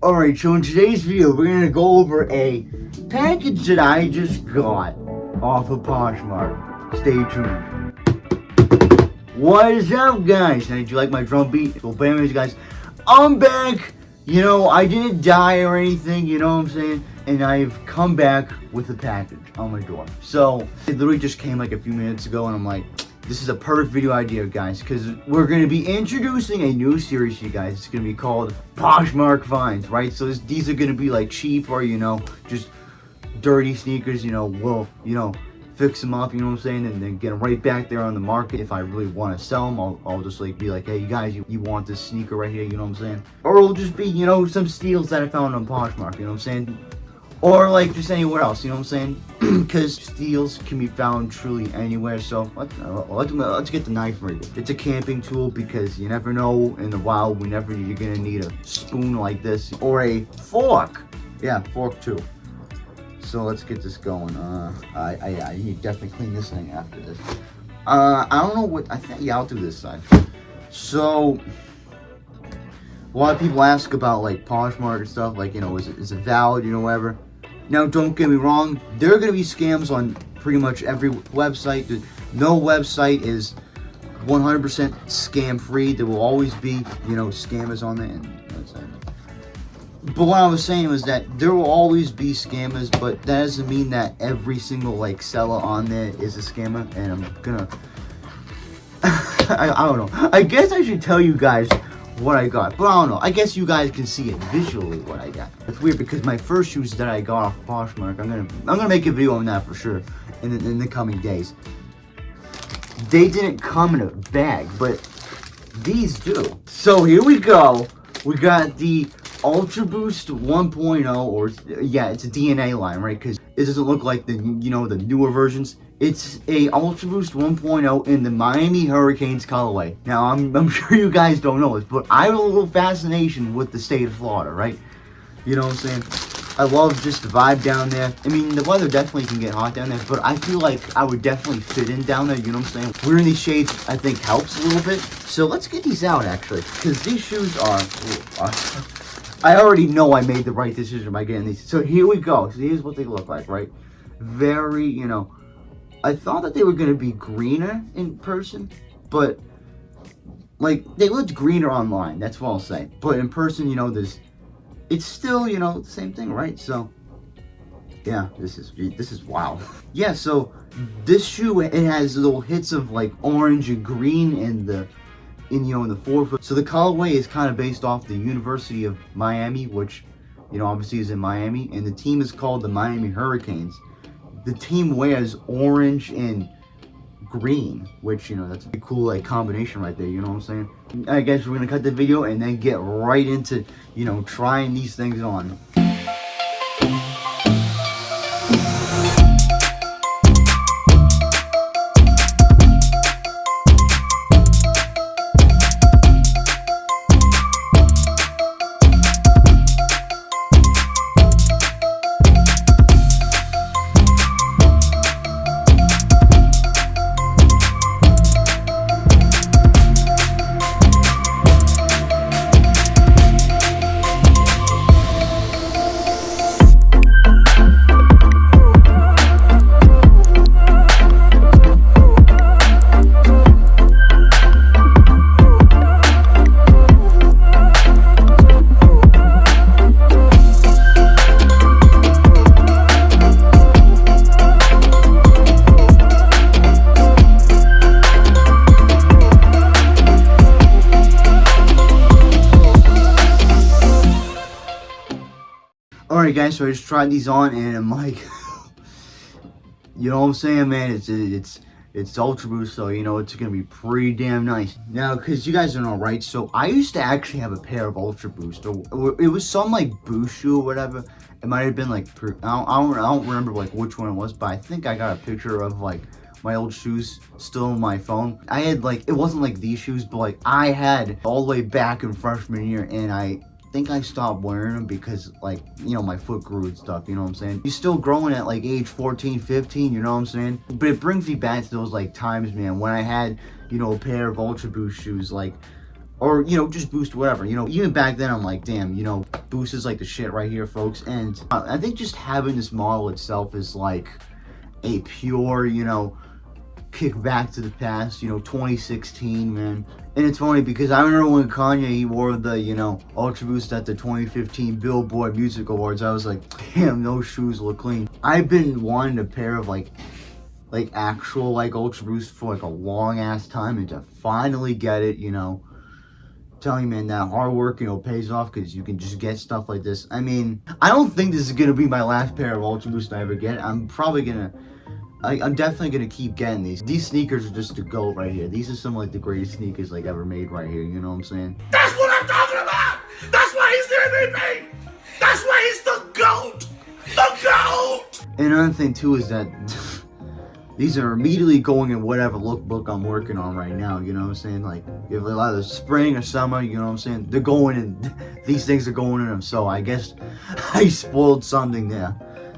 Alright, so in today's video, we're gonna go over a package that I just got off of Poshmark. Stay tuned. What is up, guys? Now, did you like my drum beat? Well, anyways, guys, I'm back. You know, I didn't die or anything, you know what I'm saying? And I've come back with a package on my door. So, it literally just came like a few minutes ago, and I'm like, this is a perfect video idea, guys, because we're going to be introducing a new series to you guys. It's going to be called Poshmark Finds, right? So these are going to be like cheap or, you know, just dirty sneakers, you know, we'll, you know, fix them up, you know what I'm saying, and then get them right back there on the market. If I really want to sell them, I'll just like be like, hey, you guys, you want this sneaker right here, you know what I'm saying? Or it'll just be, you know, some steals that I found on Poshmark, you know what I'm saying? Or like just anywhere else, you know what I'm saying? Because steals can be found truly anywhere. So let's get the knife ready. It's a camping tool because you never know in the wild whenever you're gonna need a spoon like this or a fork. Yeah, fork too. So let's get this going. I need to definitely clean this thing after this. I don't know what I think. Yeah, I'll do this side. So a lot of people ask about like Poshmark and stuff, like, you know, is it valid, you know, whatever. Now, don't get me wrong, there are going to be scams on pretty much every website. No website is 100% scam free. There will always be, you know, scammers on there. But what I was saying was that there will always be scammers, but that doesn't mean that every single like seller on there is a scammer. And I'm gonna I don't know. I guess I should tell you guys what I got, but I don't know. I guess you guys can see it visually what I got. It's weird because my first shoes that I got off Poshmark, I'm gonna make a video on that for sure in the coming days. They didn't come in a bag, but these do. So here we go. We got the Ultraboost 1.0, or yeah, it's a DNA line, right? Because it doesn't look like the, you know, the newer versions. It's a Ultraboost 1.0 in the Miami Hurricanes colorway. Now, I'm sure you guys don't know this, but I have a little fascination with the state of Florida, right? You know what I'm saying? I love just the vibe down there. I mean, the weather definitely can get hot down there, but I feel like I would definitely fit in down there, you know what I'm saying? Wearing these shades, I think, helps a little bit. So let's get these out, actually, because these shoes are... I already know I made the right decision by getting these. So here we go. So here's what they look like, right? Very, you know... I thought that they were going to be greener in person, but, like, they looked greener online, that's what I'll say. But in person, you know, it's still, you know, the same thing, right? So, yeah, this is wow. Yeah, so, this shoe, it has little hits of, like, orange and green in the forefoot. So the colorway is kind of based off the University of Miami, which, you know, obviously is in Miami, and the team is called the Miami Hurricanes. The team wears orange and green, which, you know, that's a pretty cool, like, combination right there, you know what I'm saying? I guess we're gonna cut the video and then get right into, you know, trying these things on. Alright guys, so I just tried these on and I'm like, you know what I'm saying, man, it's Ultraboost, so you know it's gonna be pretty damn nice. Now, because you guys don't know, right, so I used to actually have a pair of Ultraboost, or it was some like Boost shoe or whatever. It might have been like, I don't remember like which one it was, but I think I got a picture of like my old shoes still on my phone. I had like, it wasn't like these shoes, but like I had all the way back in freshman year, and I think I stopped wearing them because, like, you know, my foot grew and stuff, you know what I'm saying? You're still growing at like age 14, 15, you know what I'm saying? But it brings me back to those like times, man, when I had, you know, a pair of Ultraboost shoes, like, or, you know, just Boost, whatever. You know, even back then, I'm like, damn, you know, Boost is like the shit right here, folks. And I think just having this model itself is like a pure, you know, kick back to the past, you know, 2016, man. And it's funny because I remember when Kanye, he wore the, you know, Ultraboost at the 2015 Billboard Music Awards. I was like, damn, those shoes look clean. I've been wanting a pair of like actual like Ultraboost for like a long ass time, and to finally get it, you know, I'm telling you, man, that hard work, you know, pays off, because you can just get stuff like this. I mean, I don't think this is gonna be my last pair of Ultraboost I ever get. I'm probably gonna, I'm definitely gonna keep getting these. These sneakers are just the GOAT right here. These are some like the greatest sneakers like ever made right here. You know what I'm saying? That's what I'm talking about. That's why he's the MVP. That's why he's the GOAT. The GOAT. And another thing too is that these are immediately going in whatever lookbook I'm working on right now. You know what I'm saying? Like if a lot of spring or summer, you know what I'm saying? They're going in. These things are going in them. So I guess I spoiled something there,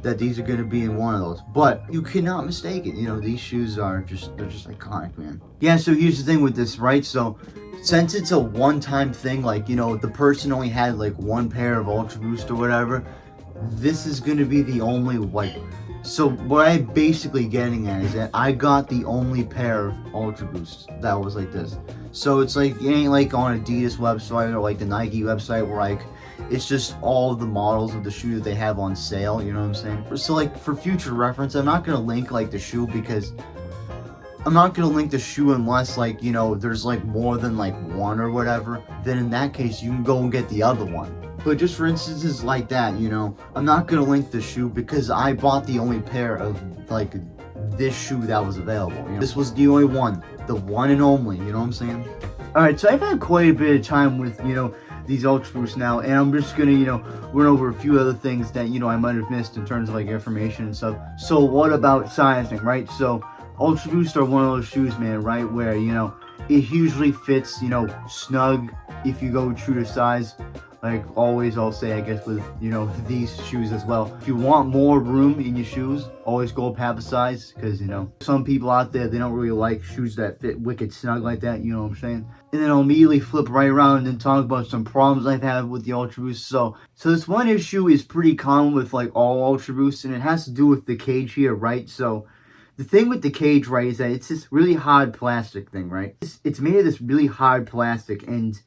that these are going to be in one of those. But you cannot mistake it. You know, these shoes are just, they're just iconic, man. Yeah, so here's the thing with this, right? So since it's a one-time thing, like, you know, the person only had like one pair of Ultraboost or whatever, this is going to be the only, like, so what I'm basically getting at is that I got the only pair of Ultraboosts that was like this. So it's like, it ain't like on Adidas website or like the Nike website where like, it's just all the models of the shoe that they have on sale, you know what I'm saying? So like for future reference, I'm not gonna link like the shoe, because I'm not gonna link the shoe unless like, you know, there's like more than like one or whatever. Then in that case, you can go and get the other one. But just for instances like that, you know, I'm not gonna link the shoe because I bought the only pair of like this shoe that was available. You know? This was the only one, the one and only, you know what I'm saying? Alright, so I've had quite a bit of time with, you know, these Ultraboosts now, and I'm just gonna, you know, run over a few other things that, you know, I might have missed in terms of like information and stuff. So what about sizing, right? So Ultraboosts are one of those shoes, man, right, where, you know, it usually fits, you know, snug if you go true to size. Like always, I'll say, I guess, with, you know, these shoes as well. If you want more room in your shoes, always go up half a size, because, you know, some people out there, they don't really like shoes that fit wicked snug like that, you know what I'm saying? And then I'll immediately flip right around and talk about some problems I've had with the Ultraboost. So this one issue is pretty common with like all Ultraboosts, and it has to do with the cage here, right? So the thing with the cage, right, is that it's this really hard plastic thing, right? It's made of this really hard plastic, and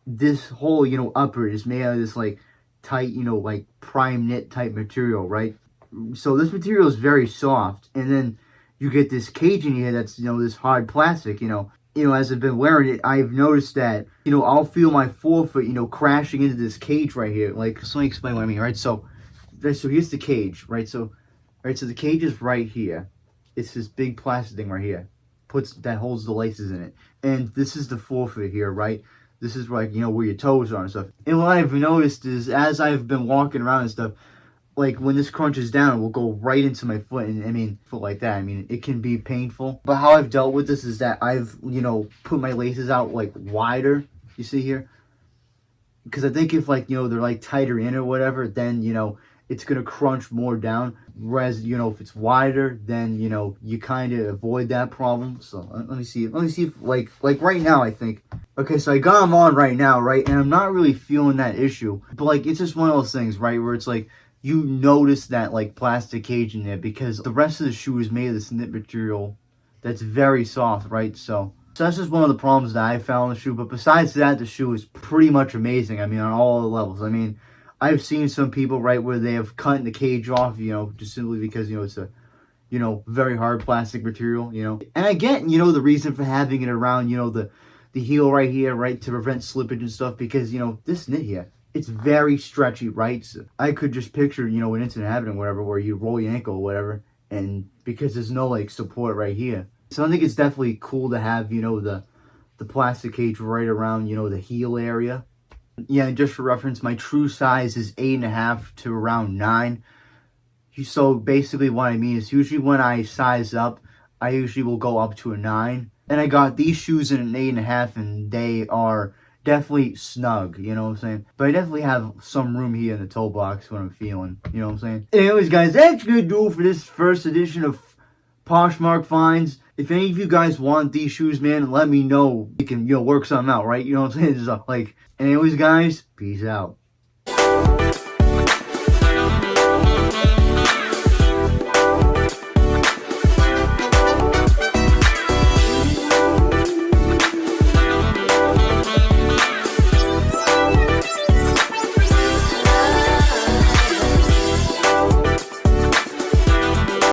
this whole, you know, upper is made out of this like tight, you know, like prime knit type material, right? So this material is very soft, and then you get this cage in here that's, you know, this hard plastic, you know, as I've been wearing it, I've noticed that, you know, I'll feel my forefoot, you know, crashing into this cage right here. Like, so let me explain what I mean, right? So here's the cage, right? So the cage is right here. It's this big plastic thing right here, that holds the laces in it. And this is the forefoot here, right? This is like, you know, where your toes are and stuff. And what I've noticed is, as I've been walking around and stuff, like when this crunches down, it will go right into my foot. And I mean, foot like that, I mean, it can be painful. But how I've dealt with this is that I've, you know, put my laces out like wider, you see here? Because I think if like, you know, they're like tighter in or whatever, then, you know, it's going to crunch more down. Whereas, you know, if it's wider, then, you know, you kind of avoid that problem. So let me see if like right now, I think. Okay, so I got them on right now, right? And I'm not really feeling that issue. But like, it's just one of those things, right? Where it's like, you notice that like plastic cage in there, because the rest of the shoe is made of this knit material that's very soft, right? So that's just one of the problems that I found in the shoe. But besides that, the shoe is pretty much amazing. I mean, on all the levels. I mean, I've seen some people, right, where they have cut the cage off, you know, just simply because, you know, it's a, you know, very hard plastic material, you know. And I get, you know, the reason for having it around, you know, the heel right here, right, to prevent slippage and stuff, because, you know, this knit here, it's very stretchy, right? So I could just picture, you know, an incident happening, whatever, where you roll your ankle or whatever, and because there's no, like, support right here. So I think it's definitely cool to have, you know, the plastic cage right around, you know, the heel area. Yeah, just for reference, my true size is 8.5 to around 9. So basically what I mean is, usually when I size up, I usually will go up to a 9. And I got these shoes in an 8.5, and they are definitely snug, you know what I'm saying? But I definitely have some room here in the toe box when I'm feeling, you know what I'm saying? Anyways, guys, that's gonna do it for this first edition of Poshmark Finds. If any of you guys want these shoes, man, let me know. We can, work something out, right? You know what I'm saying? Just, anyways, guys, peace out.